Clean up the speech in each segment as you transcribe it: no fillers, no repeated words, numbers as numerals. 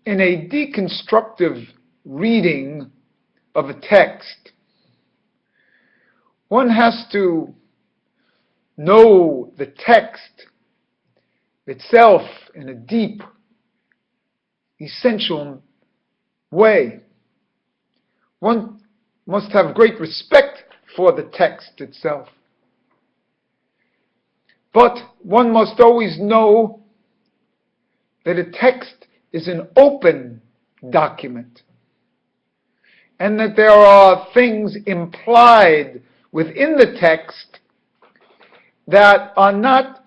in a deconstructive reading of a text, one has to know the text itself in a deep, essential way. One must have great respect for the text itself. But one must always know that a text is an open document, and that there are things implied within the text that are not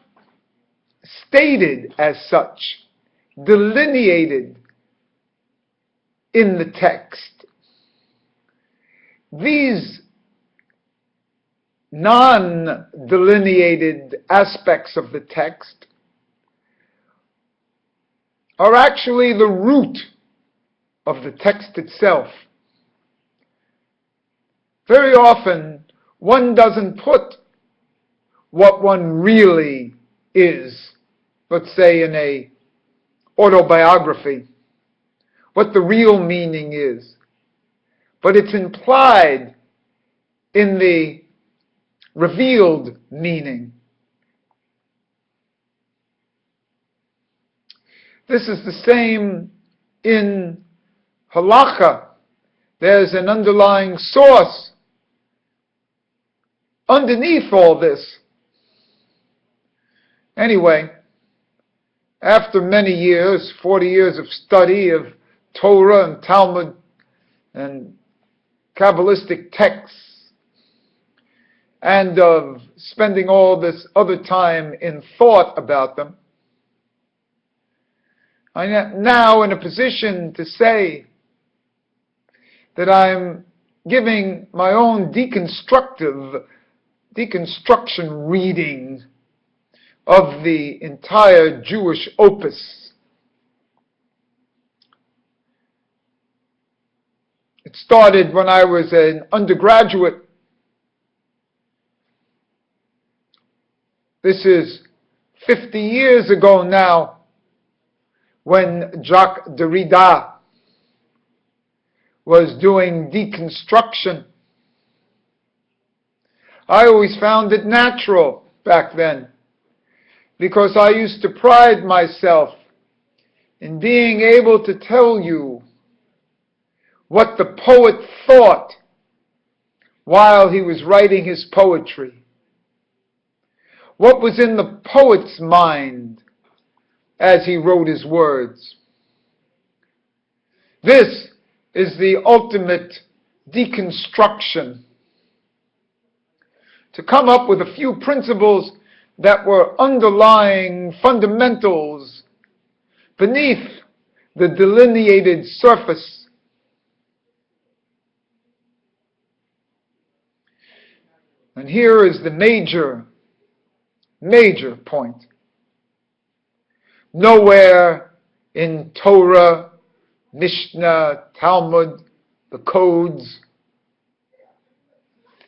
stated as such, delineated in the text. These non-delineated aspects of the text are actually the root of the text itself. Very often, one doesn't put what one really is, let's say in a autobiography, what the real meaning is, but it's implied in the revealed meaning. This is the same in halacha. There's an underlying source underneath all this. Anyway, after many years, 40 years of study of Torah and Talmud and Kabbalistic texts, and of spending all this other time in thought about them, I'm now in a position to say that I'm giving my own deconstruction reading of the entire Jewish opus. It started when I was an undergraduate. This is 50 years ago now, when Jacques Derrida was doing deconstruction. I always found it natural back then, because I used to pride myself in being able to tell you what the poet thought while he was writing his poetry. What was in the poet's mind as he wrote his words. This is the ultimate deconstruction. To come up with a few principles that were underlying fundamentals beneath the delineated surface. And here is the major point. Nowhere in Torah, Mishnah, Talmud, the codes,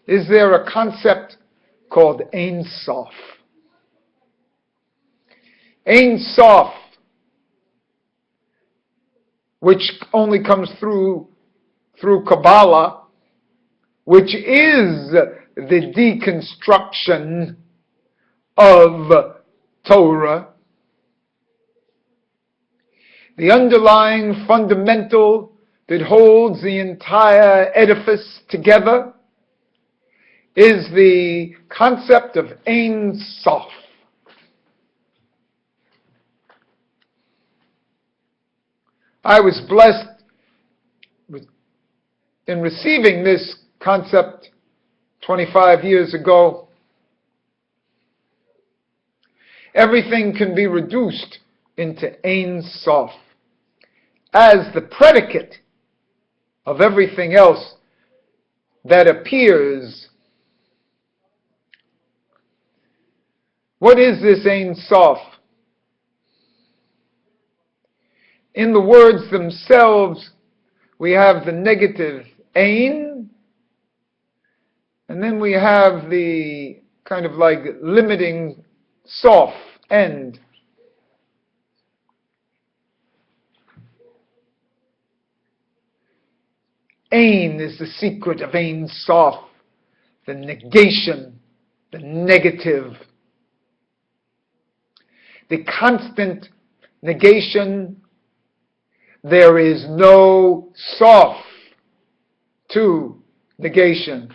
is there a concept called Ein Sof. Ein Sof, which only comes through Kabbalah, which is the deconstruction of Torah. The underlying fundamental that holds the entire edifice together is the concept of Ein Sof. I was blessed in receiving this concept 25 years ago. Everything can be reduced into Ein Sof as the predicate of everything else that appears. What is this Ein Sof? In the words themselves, we have the negative Ein, and then we have the kind of like limiting Sof, end. Ein is the secret of Ein Sof, the negation, the negative. The constant negation, there is no Sof to negation.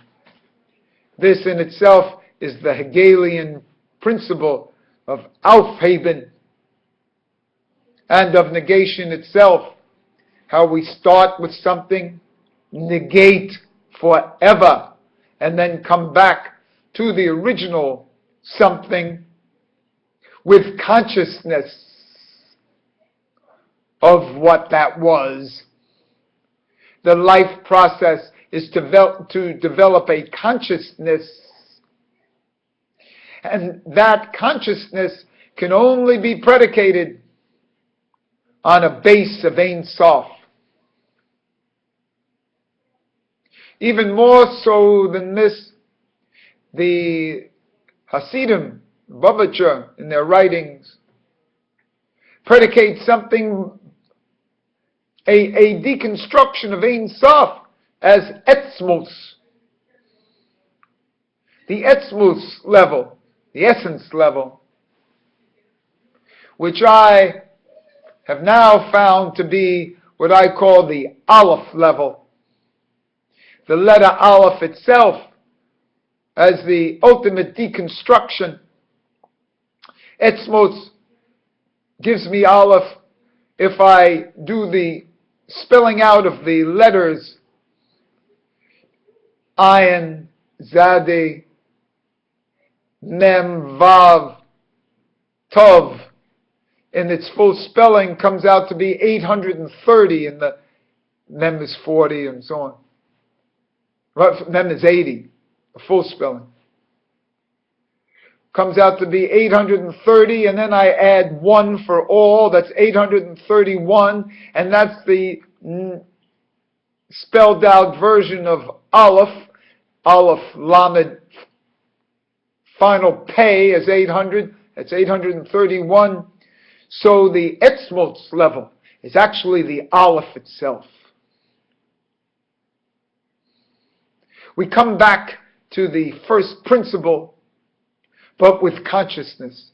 This in itself is the Hegelian principle of Aufheben and of negation itself. How we start with something, negate forever, and then come back to the original something with consciousness of what that was. The life process is to develop a consciousness, and that consciousness can only be predicated on a base of Ein Sof. Even more so than this, the Hasidim, Bavacha, in their writings, predicate something, a deconstruction of Ein Sof as Etzmus. The Etzmus level, the essence level, which I have now found to be what I call the Aleph level. The letter Aleph itself as the ultimate deconstruction. Etzmos gives me Aleph if I do the spelling out of the letters Ayin, Zadeh, Mem, Vav, Tov. In its full spelling comes out to be 830, and the Mem is 40 and so on. Mem is 80, the full spelling. Comes out to be 830, and then I add 1 for all, that's 831, and that's the spelled out version of Aleph. Aleph, Lamed, final pay is 800, that's 831. So the Etzmos level is actually the Aleph itself. We come back to the first principle, but with consciousness.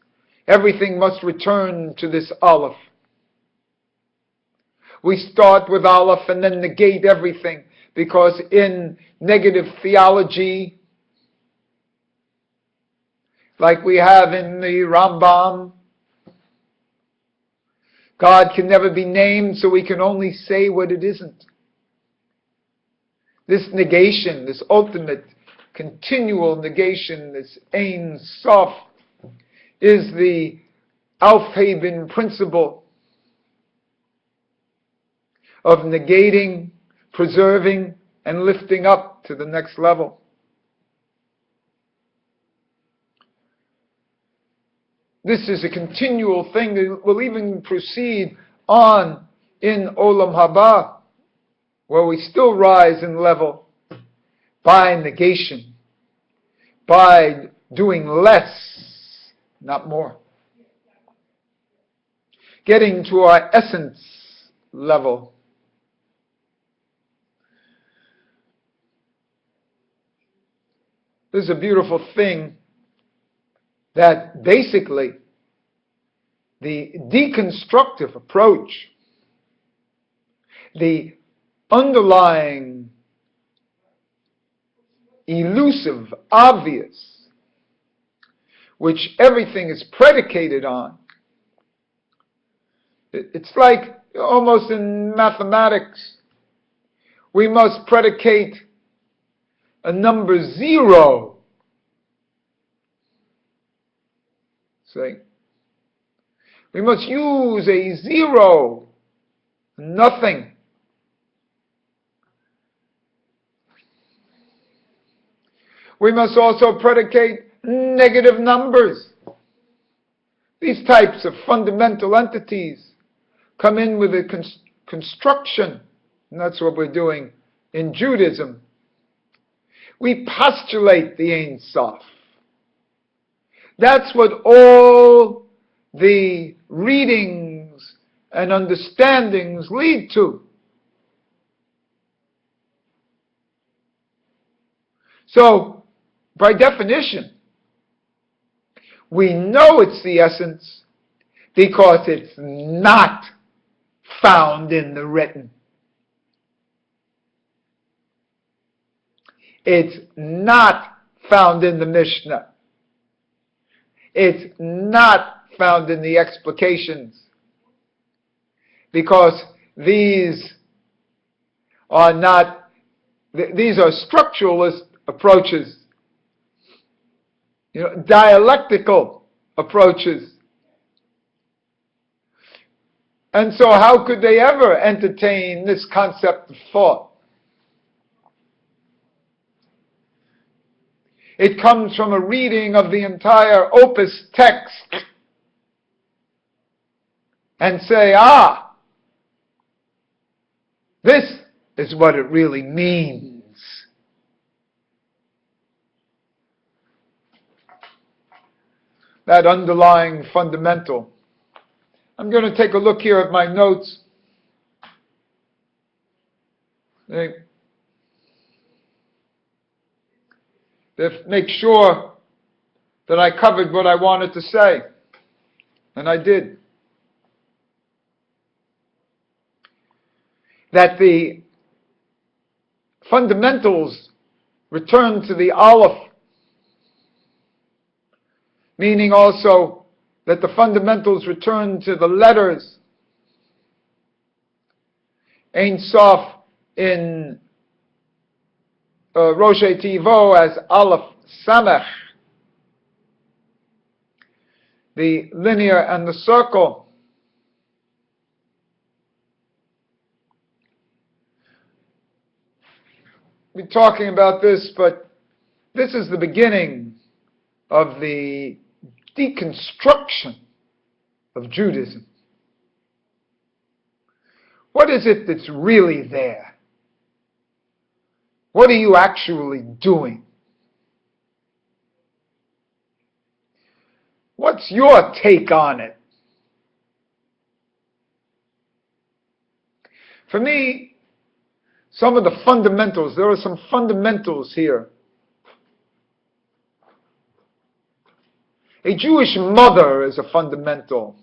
Everything must return to this Aleph. We start with Aleph and then negate everything, because in negative theology, like we have in the Rambam, God can never be named, so we can only say what it isn't. This negation, this ultimate, continual negation, this Ein Sof, is the Aufheben principle of negating, preserving, and lifting up to the next level. This is a continual thing that will even proceed on in Olam Haba, where we still rise in level by negation, by doing less, not more. Getting to our essence level. This is a beautiful thing that basically the deconstructive approach, the underlying, elusive, obvious, which everything is predicated on. It's like almost in mathematics. We must predicate a number 0. Say, we must use a 0, nothing. We must also predicate negative numbers. These types of fundamental entities come in with a construction, and that's what we're doing in Judaism. We postulate the Ein Sof. That's what all the readings and understandings lead to. So, by definition, we know it's the essence because it's not found in the written. It's not found in the Mishnah. It's not found in the explications, because these are structuralist approaches, dialectical approaches. And so how could they ever entertain this concept of thought? It comes from a reading of the entire opus text and say, this is what it really means. That underlying fundamental. I'm going to take a look here at my notes. Make sure that I covered what I wanted to say. And I did. That the fundamentals return to the Aleph, meaning also that the fundamentals return to the letters. Ein Sof in Rosh Tivo as Aleph Samech, the linear and the circle. We're talking about this, but this is the beginning of the deconstruction of Judaism. What is it that's really there? What are you actually doing? What's your take on it? For me, some of the fundamentals, there are some fundamentals here. A Jewish mother is a fundamental.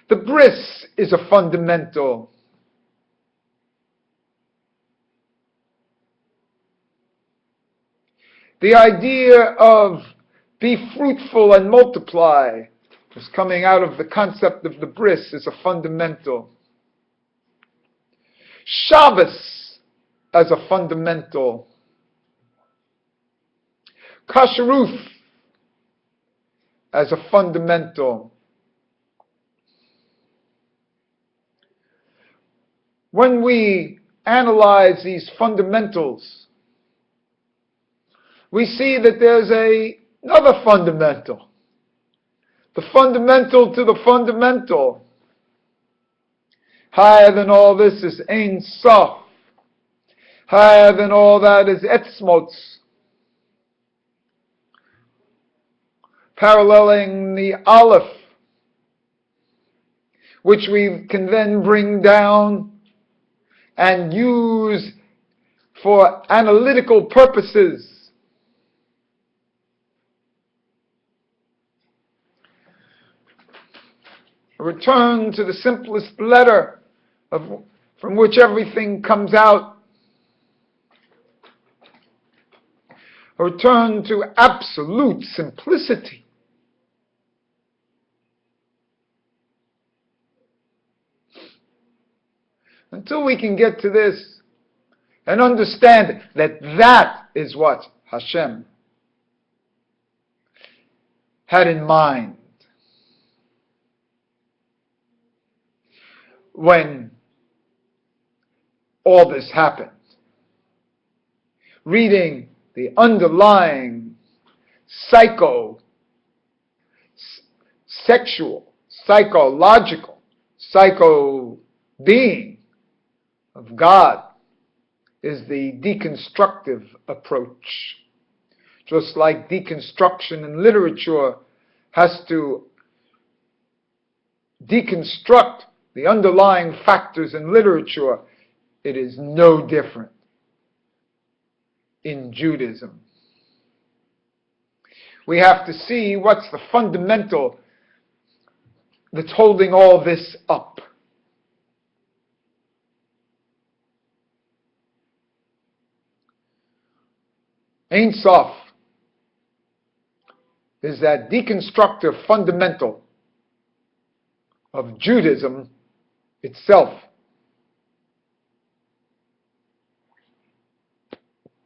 The bris is a fundamental. The idea of be fruitful and multiply is coming out of the concept of the bris is a fundamental. Shabbos as a fundamental. Kashrut as a fundamental. When we analyze these fundamentals, we see that there's another fundamental. The fundamental to the fundamental. Higher than all this is Ein Sof. Higher than all that is Etzmotz. Paralleling the Aleph, which we can then bring down and use for analytical purposes. A return to the simplest letter from which everything comes out. A return to absolute simplicity. Until we can get to this and understand that that is what Hashem had in mind when all this happened. Reading the underlying sexual, psychological, psycho-being of God is the deconstructive approach. Just like deconstruction in literature has to deconstruct the underlying factors in literature, it is no different in Judaism. We have to see what's the fundamental that's holding all this up. Ein Sof is that deconstructive fundamental of Judaism itself.